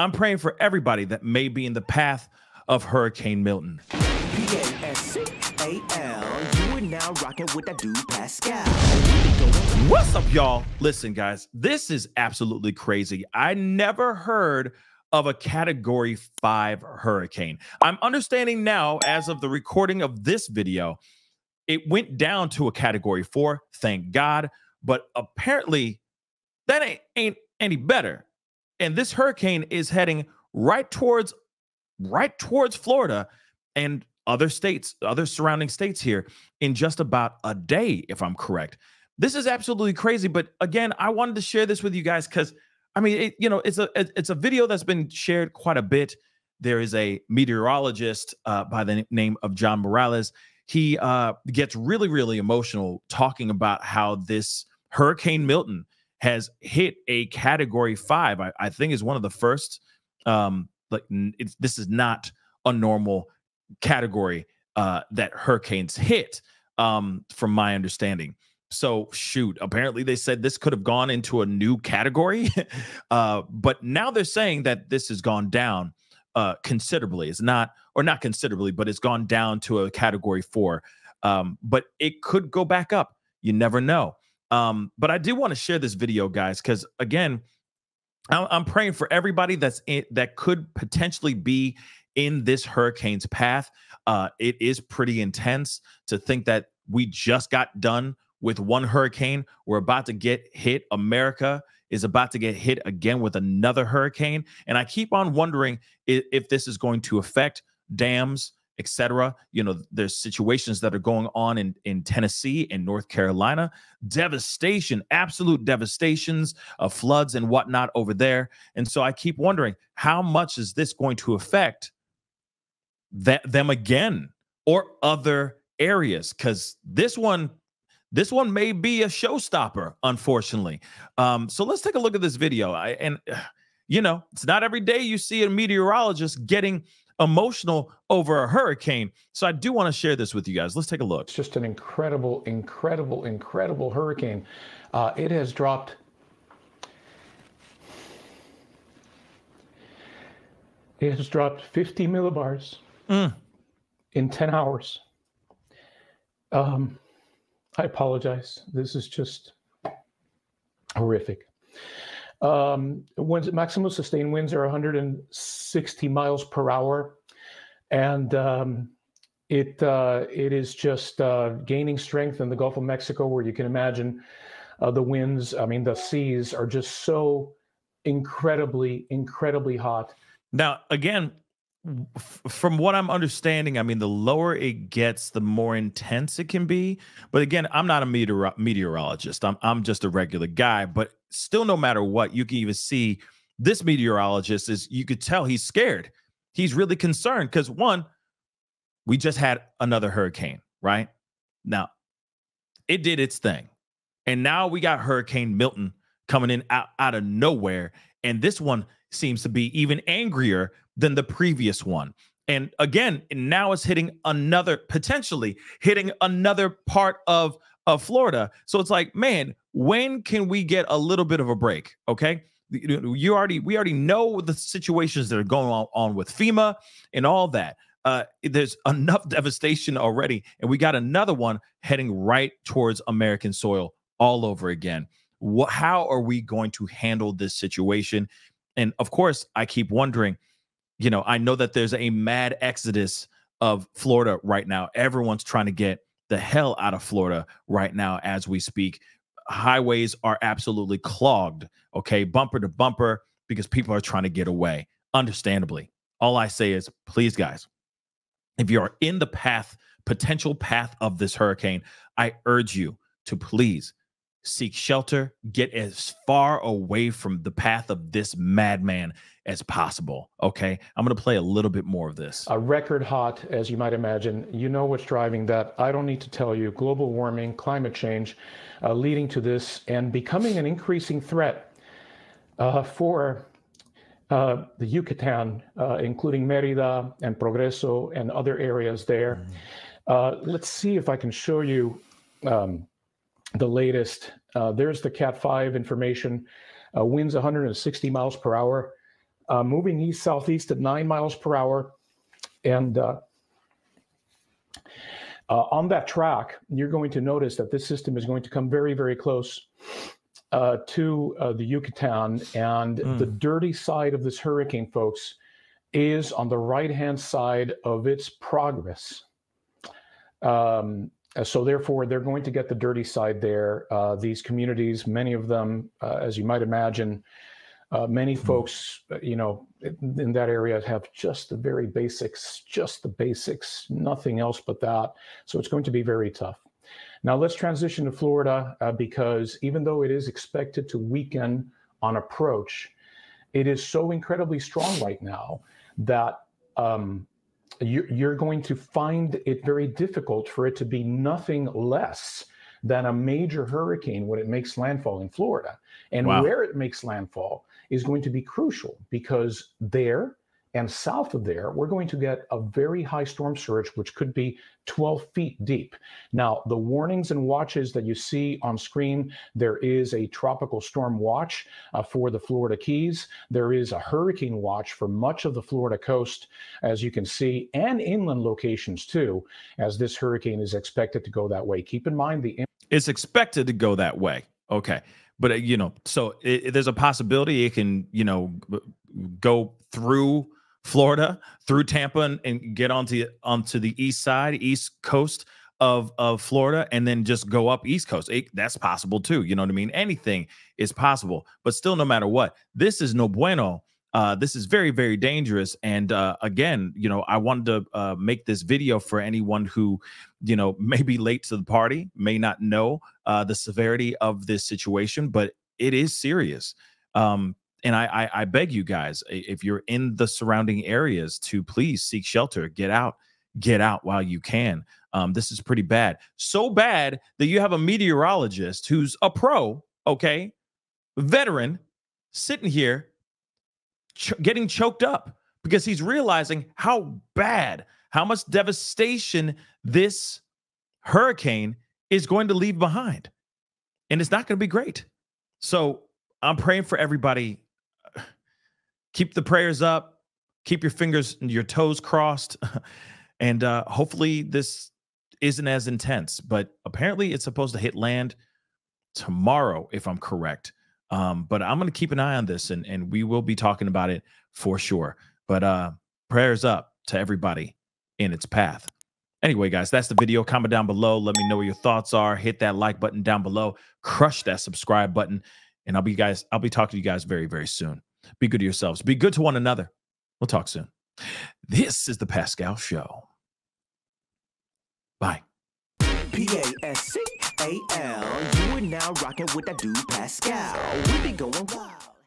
I'm praying for everybody that may be in the path of Hurricane Milton. P-A-S-C-A-L. You are now rocking with that dude, Pascal. What's up, y'all? Listen, guys, this is absolutely crazy. I never heard of a Category 5 hurricane. I'm understanding now, as of the recording of this video, it went down to a Category 4, thank God, but apparently that ain't any better. And this hurricane is heading right towards Florida and other states, other surrounding states here in just about a day, if I'm correct. This is absolutely crazy. But again, I wanted to share this with you guys because, I mean, it's a video that's been shared quite a bit. There is a meteorologist by the name of John Morales. He gets really, really emotional talking about how this Hurricane Milton has hit a Category 5. I think is one of the first. This is not a normal category that hurricanes hit, from my understanding. So shoot, apparently they said this could have gone into a new category, but now they're saying that this has gone down considerably. It's not, or not considerably, but it's gone down to a Category 4. But it could go back up. You never know. But I do want to share this video, guys, because again, I'm praying for everybody that could potentially be in this hurricane's path. It is pretty intense to think that we just got done with one hurricane. We're about to get hit. America is about to get hit again with another hurricane. And I keep on wondering if this is going to affect dams, etc. You know, there's situations that are going on in Tennessee and North Carolina. Devastation, absolute devastations of floods and whatnot over there. And so I keep wondering, how much is this going to affect them again or other areas? Because this one may be a showstopper, unfortunately. So let's take a look at this video. It's not every day you see a meteorologist getting emotional over a hurricane. So I do want to share this with you guys. Let's take a look. It's just an incredible, incredible, incredible hurricane. It has dropped 50 millibars in 10 hours. I apologize. This is just horrific. Maximum sustained winds are 160 miles per hour, and it is just gaining strength in the Gulf of Mexico, where you can imagine the winds. I mean, the seas are just so incredibly, incredibly hot. Now, again, from what I'm understanding, I mean, the lower it gets, the more intense it can be. But again, I'm not a meteorologist. I'm just a regular guy. But still, no matter what, you can even see this meteorologist you could tell he's scared. He's really concerned because, one, we just had another hurricane, right? Now, it did its thing. And now we got Hurricane Milton coming in out of nowhere. And this one seems to be even angrier than the previous one. And again, now it's potentially hitting another part of Florida. So it's like, man, when can we get a little bit of a break? Okay. We already know the situations that are going on with FEMA and all that. There's enough devastation already. And we got another one heading right towards American soil all over again. How are we going to handle this situation? And of course, I keep wondering, I know that there's a mad exodus of Florida right now. Everyone's trying to get the hell out of Florida right now as we speak. Highways are absolutely clogged, okay, bumper to bumper, because people are trying to get away, understandably. All I say is, please, guys, if you are in the potential path of this hurricane, I urge you to please seek shelter, get as far away from the path of this madman as possible. Okay, I'm going to play a little bit more of this. A record hot, as you might imagine. You know what's driving that. I don't need to tell you. Global warming, climate change, leading to this and becoming an increasing threat for the Yucatan, including Merida and Progreso and other areas there. Let's see if I can show you the latest. There's the Cat 5 information. Winds 160 miles per hour. moving east-southeast at 9 miles per hour. And on that track, you're going to notice that this system is going to come very, very close to the Yucatan. And the dirty side of this hurricane, folks, is on the right-hand side of its progress. So therefore, they're going to get the dirty side there. These communities, many of them, as you might imagine, many folks, in that area have just the very basics, nothing else but that. So it's going to be very tough. Now let's transition to Florida because even though it is expected to weaken on approach, it is so incredibly strong right now that you're going to find it very difficult for it to be nothing less than a major hurricane when it makes landfall in Florida. And where it makes landfall is going to be crucial because there and south of there, we're going to get a very high storm surge, which could be 12 feet deep. Now, the warnings and watches that you see on screen, there is a tropical storm watch for the Florida Keys. There is a hurricane watch for much of the Florida coast, as you can see, and inland locations too, as this hurricane is expected to go that way. Keep in mind it's expected to go that way. Okay. But, so there's a possibility it can, go through Florida, through Tampa, and get onto the east coast of Florida, and then just go up East Coast. That's possible too. You know what I mean? Anything is possible. But still, no matter what, this is no bueno. This is very, very dangerous. And again, I wanted to make this video for anyone who, may be late to the party, may not know the severity of this situation, but it is serious. And I beg you guys, if you're in the surrounding areas, to please seek shelter, get out while you can. This is pretty bad. So bad that you have a meteorologist who's a pro, okay, veteran, sitting here getting choked up because he's realizing how much devastation this hurricane is going to leave behind. And it's not going to be great. So I'm praying for everybody. Keep the prayers up. Keep your fingers and your toes crossed. And hopefully this isn't as intense. But apparently it's supposed to hit land tomorrow, if I'm correct. But I'm going to keep an eye on this, and we will be talking about it for sure. But prayers up to everybody in its path. Anyway, guys, that's the video. Comment down below. Let me know what your thoughts are. Hit that like button down below. Crush that subscribe button. And I'll be talking to you guys very, very soon. Be good to yourselves. Be good to one another. We'll talk soon. This is the Pascal Show. Bye. Pascal. You are now rocking with that dude Pascal. We be going wild.